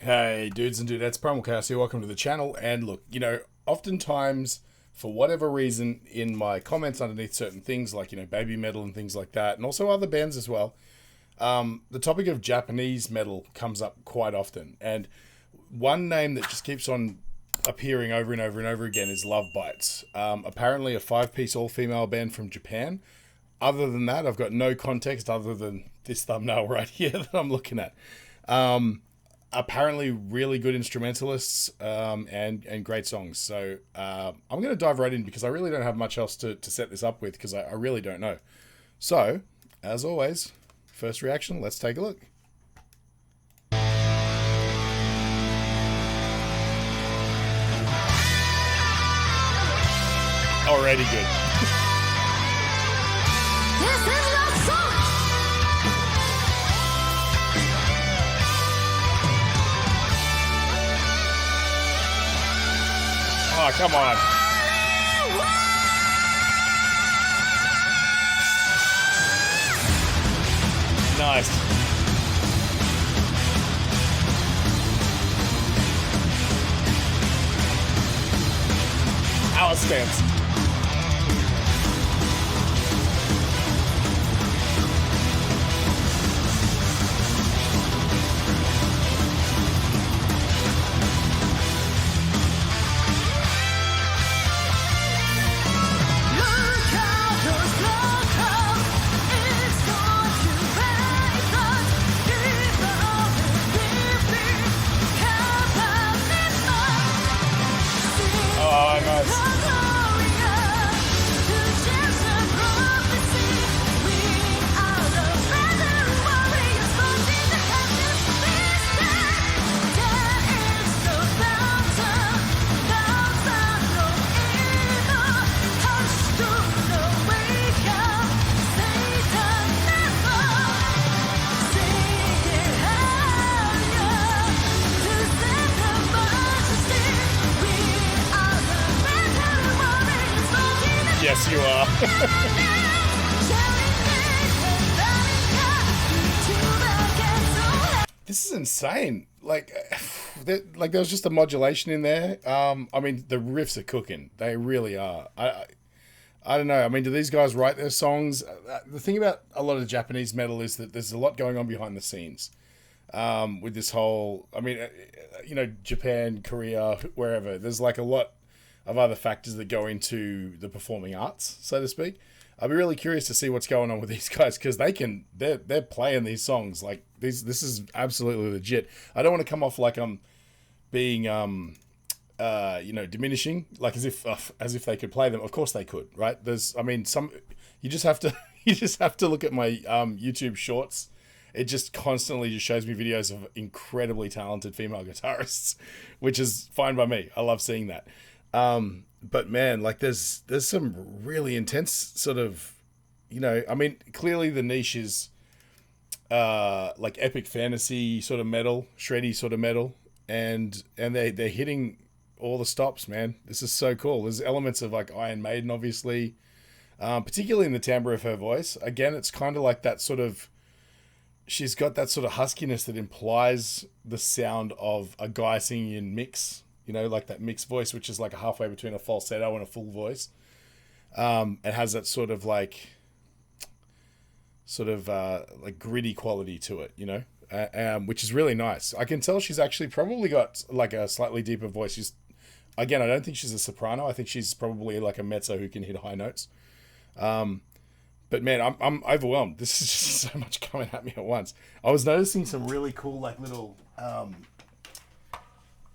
Hey dudes and dudettes, Primal Chaos here, welcome to the channel. And look, oftentimes, for whatever reason, in my comments underneath certain things like, baby metal and things like that, and also other bands as well, the topic of Japanese metal comes up quite often. And one name that just keeps on appearing over and over and over again is Lovebites. Apparently a 5-piece all-female band from Japan. Other than that, I've got no context other than this thumbnail right here that I'm looking at. Apparently really good instrumentalists and great songs. So I'm going to dive right in because I really don't have much else to set this up with because I really don't know. So, as always, first reaction, let's take a look. Already good. Oh, come on. Nice. Alice stance. Yes, you are. This is insane. Like there was just a modulation in there. I mean, the riffs are cooking. They really are. I don't know. I mean, do these guys write their songs? The thing about a lot of Japanese metal is that there's a lot going on behind the scenes. With this whole, I mean, Japan, Korea, wherever. There's like a lot of other factors that go into the performing arts, so to speak. I'll be really curious to see what's going on with these guys because they're playing these songs like this is absolutely legit. I don't want to come off like I'm being diminishing, like as if they could play them. Of course they could, right? You just have to look at my YouTube shorts. It just constantly just shows me videos of incredibly talented female guitarists, which is fine by me. I love seeing that. But man, like there's some really intense sort of, I mean, clearly the niche is, like epic fantasy sort of metal, shreddy sort of metal. And they're hitting all the stops, man. This is so cool. There's elements of like Iron Maiden, obviously, particularly in the timbre of her voice. Again, it's kind of like that sort of, she's got that sort of huskiness that implies the sound of a guy singing in mix. Like that mixed voice, which is like a halfway between a falsetto and a full voice. It has that sort of like gritty quality to it, which is really nice. I can tell she's actually probably got like a slightly deeper voice. Again, I don't think she's a soprano. I think she's probably like a mezzo who can hit high notes. But man, I'm overwhelmed. This is just so much coming at me at once. I was noticing some really cool like little...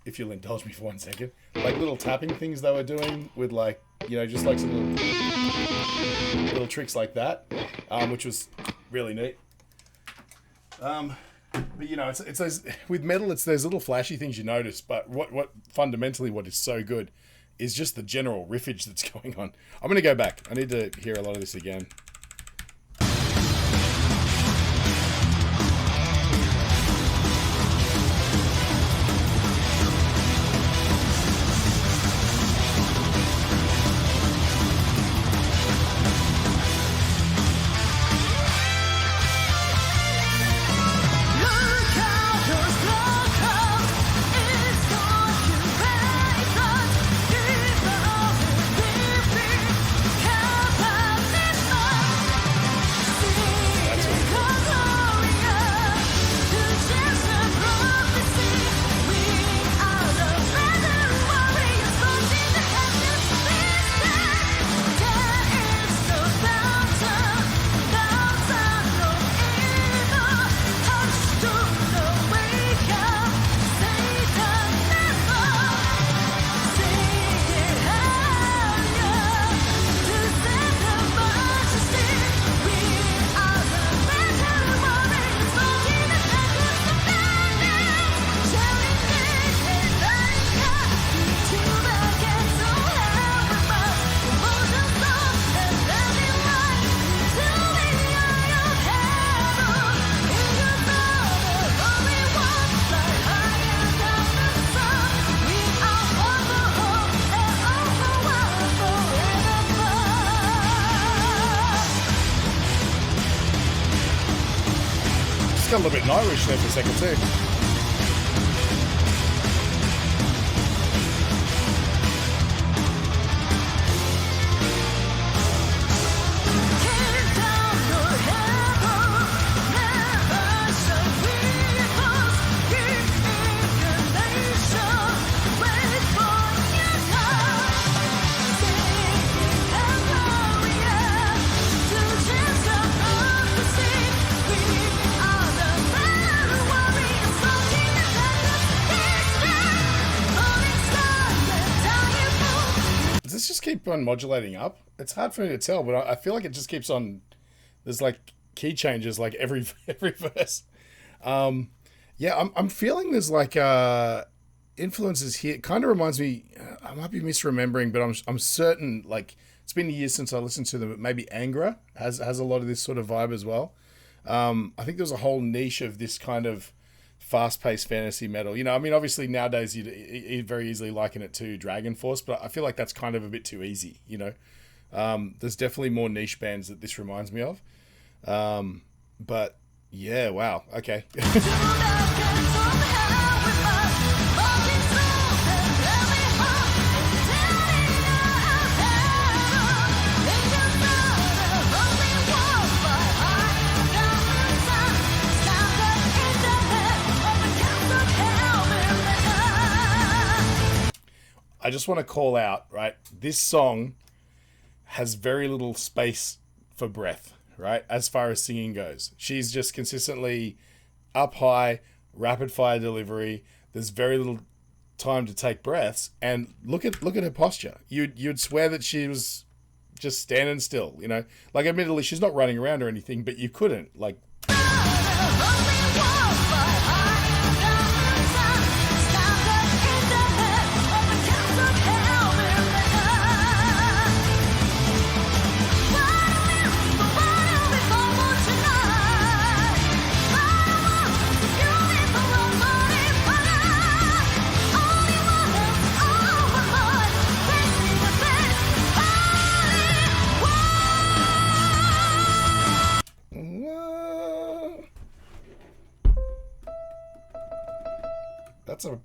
if you'll indulge me for 1 second, like little tapping things they were doing with like, just like some little tricks like that, which was really neat. But it's those, with metal, it's those little flashy things you notice, but what fundamentally what is so good is just the general riffage that's going on. I'm going to go back. I need to hear a lot of this again. got a little bit Irish there for a second too. Does this just keep on modulating up? It's hard for me to tell, but I feel like it just keeps on. There's like key changes like every verse. Yeah, I'm feeling there's like influences here. It kind of reminds me. I might be misremembering, but I'm certain like it's been years since I listened to them. But maybe Angra has a lot of this sort of vibe as well. I think there's a whole niche of this kind of fast-paced fantasy metal. You know, I mean, obviously nowadays you'd very easily liken it to Dragon Force, but I feel like that's kind of a bit too easy, you know. There's definitely more niche bands that this reminds me of. But yeah, wow, okay. I just want to call out, right? This song has very little space for breath, right? As far as singing goes. She's just consistently up high, rapid fire delivery. There's very little time to take breaths. And look at her posture. You'd swear that she was just standing still, you know? Like, admittedly, she's not running around or anything, but you couldn't. Like,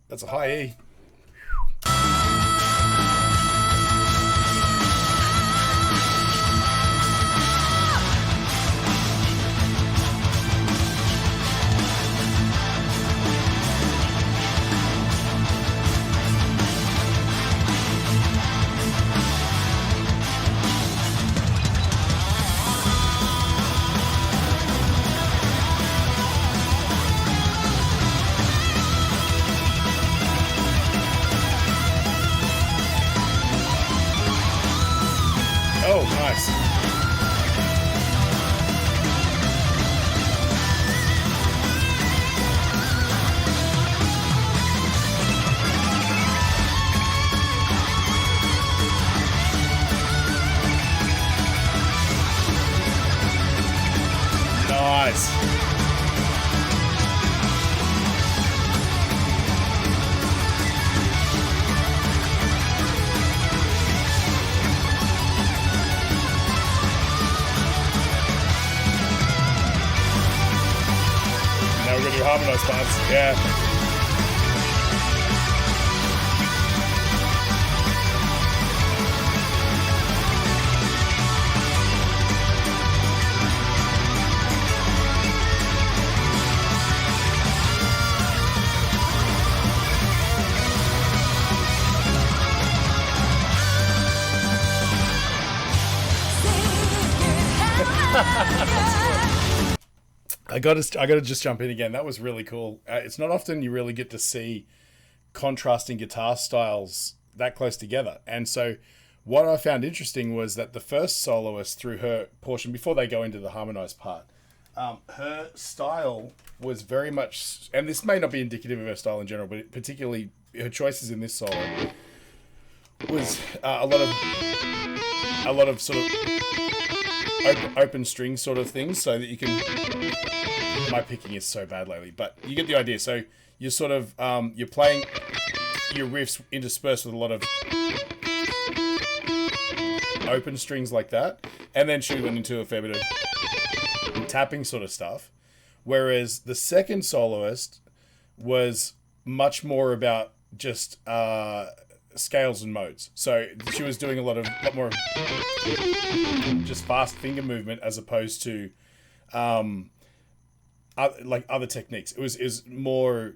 that's a high E. Oh, nice. Nice. Now we're gonna do harmonized parts. Yeah. I gotta just jump in again. That was really cool. It's not often you really get to see contrasting guitar styles that close together. And so what I found interesting was that the first soloist through her portion, before they go into the harmonized part, her style was very much, and this may not be indicative of her style in general, but particularly her choices in this solo was a lot of sort of open string sort of things, so that you can. My picking is so bad lately, but you get the idea. So you're sort of you're playing your riffs interspersed with a lot of open strings like that, and then she went into a fair bit of tapping sort of stuff, Whereas the second soloist was much more about just scales and modes. So she was doing a lot more just fast finger movement as opposed to like other techniques. It was more,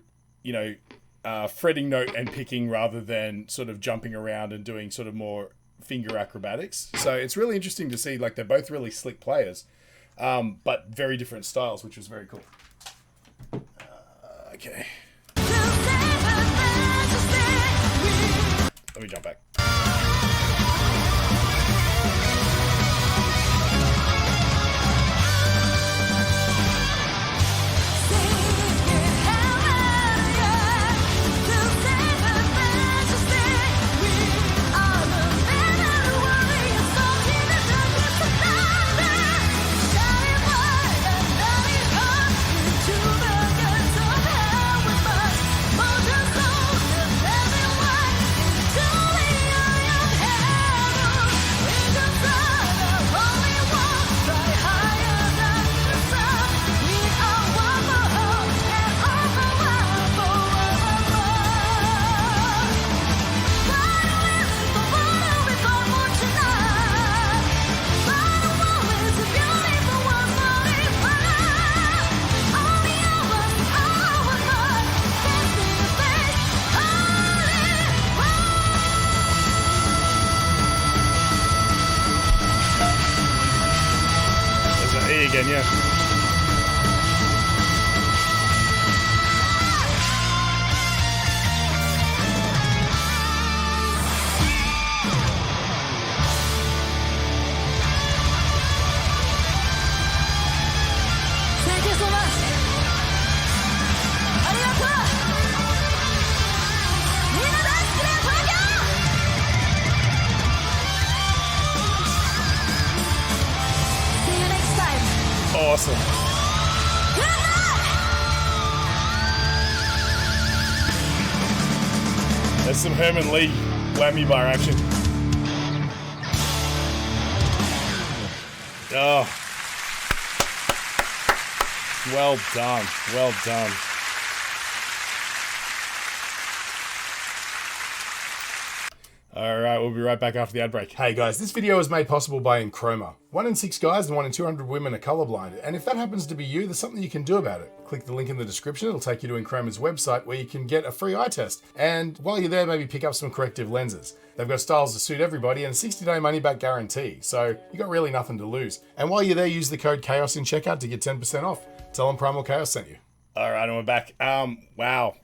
fretting note and picking rather than sort of jumping around and doing sort of more finger acrobatics. So it's really interesting to see, like, they're both really slick players, but very different styles, which was very cool. Okay. Let me jump back. Again, yeah. Thank you so much. See you next time. Awesome. There's some Herman Lee whammy bar action. Oh. Well done. Well done. All right, we'll be right back after the ad break. Hey guys, this video is made possible by Enchroma. 1 in 6 guys and 1 in 200 women are colorblind, and if that happens to be you, there's something you can do about it. Click the link in the description, it'll take you to Enchroma's website where you can get a free eye test. And while you're there, maybe pick up some corrective lenses. They've got styles to suit everybody and a 60-day money-back guarantee, so you got really nothing to lose. And while you're there, use the code CHAOS in checkout to get 10% off. Tell them Primal Chaos sent you. All right, and we're back. Wow.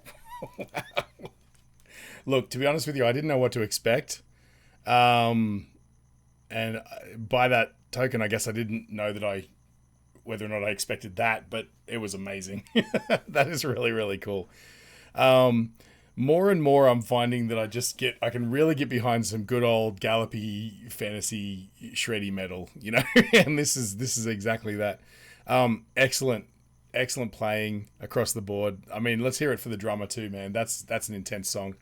Look, to be honest with you, I didn't know what to expect. And by that token, I guess I didn't know whether or not I expected that, but it was amazing. That is really, really cool. More and more I'm finding that I can really get behind some good old gallopy fantasy shreddy metal, and this is exactly that. Excellent playing across the board. I mean, let's hear it for the drummer too, man. That's an intense song.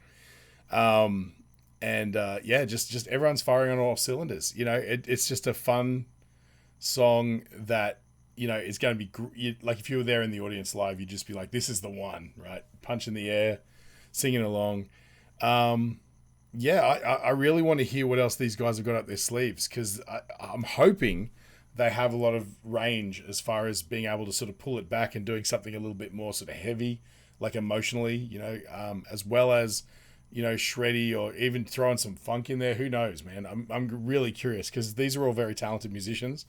Just everyone's firing on all cylinders. It's just a fun song that, is going to be like, if you were there in the audience live, you'd just be like, this is the one, right? Punch in the air, singing along. I really want to hear what else these guys have got up their sleeves, because I'm hoping they have a lot of range as far as being able to sort of pull it back and doing something a little bit more sort of heavy, like emotionally, as well as, shreddy, or even throwing some funk in there. Who knows, man? I'm really curious, because these are all very talented musicians.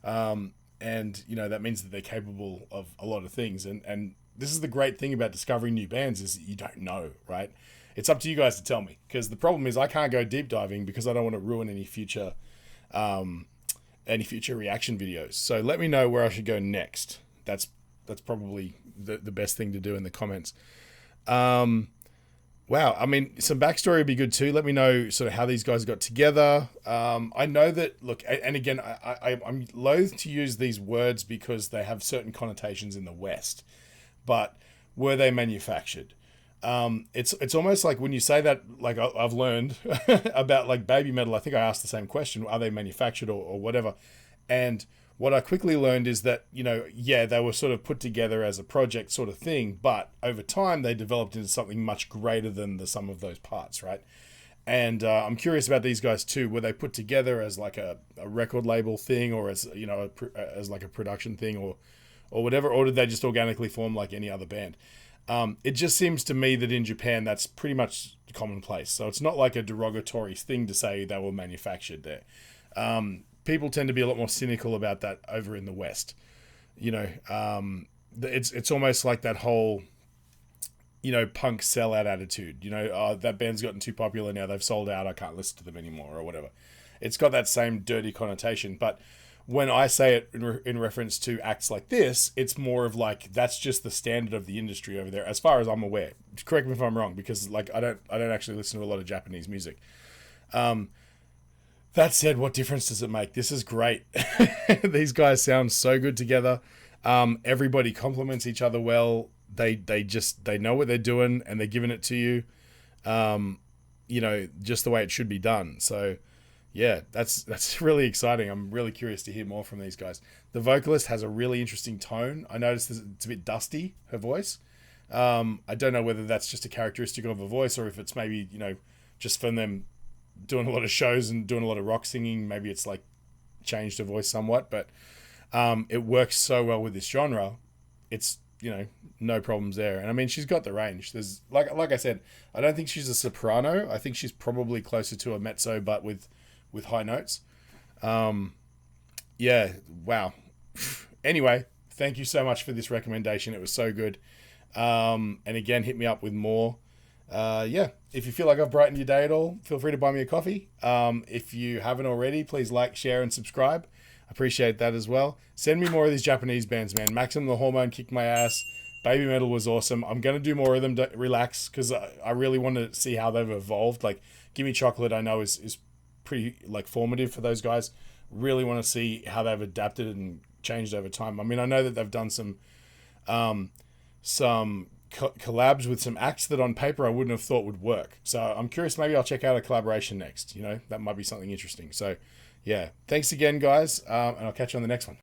That means that they're capable of a lot of things. And this is the great thing about discovering new bands, is that you don't know, right? It's up to you guys to tell me, because the problem is I can't go deep diving because I don't want to ruin any future reaction videos. So let me know where I should go next. That's probably the best thing to do in the comments. Wow, I mean, some backstory would be good too. Let me know sort of how these guys got together. I know that, look, and again, I'm loath to use these words because they have certain connotations in the West, but were they manufactured? It's almost like when you say that, like I've learned about like baby metal, I think I asked the same question, are they manufactured or whatever? And what I quickly learned is that, you know, yeah, they were sort of put together as a project sort of thing, but over time they developed into something much greater than the sum of those parts, right? And I'm curious about these guys too. Were they put together as like a record label thing, or as, you know, as like a production thing, or whatever, or did they just organically form like any other band? It just seems to me that in Japan that's pretty much commonplace. So it's not like a derogatory thing to say they were manufactured there. People tend to be a lot more cynical about that over in the West. You know, it's almost like that whole, you know, punk sellout attitude. You know, that band's gotten too popular now, they've sold out, I can't listen to them anymore, or whatever. It's got that same dirty connotation. But when I say it in reference to acts like this, it's more of like, that's just the standard of the industry over there, as far as I'm aware. Correct me if I'm wrong, because like I don't actually listen to a lot of Japanese music. That said, what difference does it make? This is great. These guys sound so good together. Everybody complements each other well. They know what they're doing, and they're giving it to you, you know, just the way it should be done. So yeah, that's really exciting. I'm really curious to hear more from these guys. The vocalist has a really interesting tone. I noticed it's a bit dusty, her voice. I don't know whether that's just a characteristic of her voice, or if it's maybe, you know, just from them doing a lot of shows and doing a lot of rock singing, maybe it's like changed her voice somewhat, but it works so well with this genre. It's, you know, no problems there. And I mean, she's got the range. There's like I said, I don't think she's a soprano. I think she's probably closer to a mezzo, but with high notes. Yeah, wow. Anyway, thank you so much for this recommendation. It was so good. And again, hit me up with more. Yeah, if you feel like I've brightened your day at all, feel free to buy me a coffee. If you haven't already, please like, share, and subscribe. Appreciate that as well. Send me more of these Japanese bands, man. Maximum the Hormone kicked my ass. Baby Metal was awesome. I'm going to do more of them. Relax, because I really want to see how they've evolved. Like, Gimme Chocolate, I know is pretty like formative for those guys. Really want to see how they've adapted and changed over time. I mean, I know that they've done some collabs with some acts that on paper I wouldn't have thought would work. So I'm curious, maybe I'll check out a collaboration next. You know, that might be something interesting. So yeah, thanks again, guys, and I'll catch you on the next one.